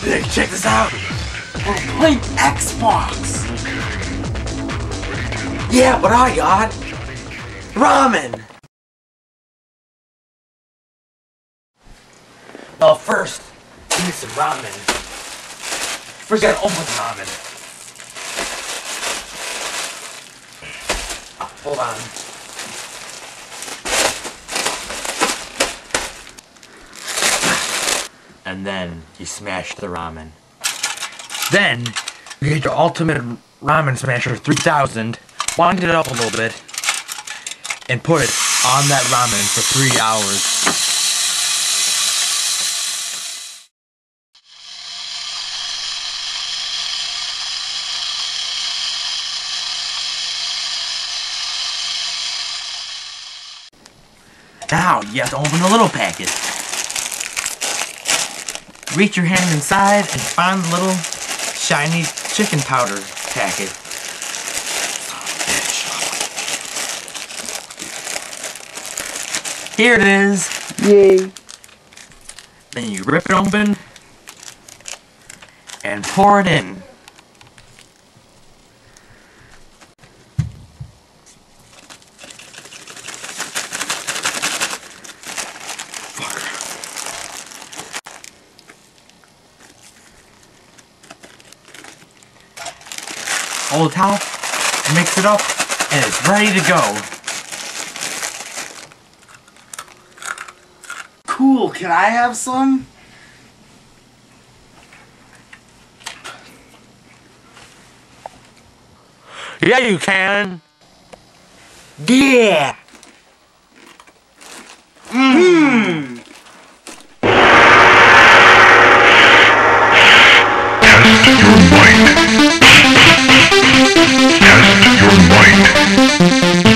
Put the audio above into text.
Check this out. We're playing Xbox. Yeah, but I got ramen. Well, first, we need some ramen. First, gotta open the ramen. Hold on. And then you smash the ramen. Then you get your ultimate ramen smasher 3000, wind it up a little bit, and put it on that ramen for 3 hours. Now you have to open the little packet. Reach your hand inside and find the little shiny chicken powder packet. Here it is. Yay. Then you rip it open and pour it in. Hold a towel, mix it up, and it's ready to go. Cool, can I have some? Yeah, you can. Yeah. Mmm. Test your might. Test your might.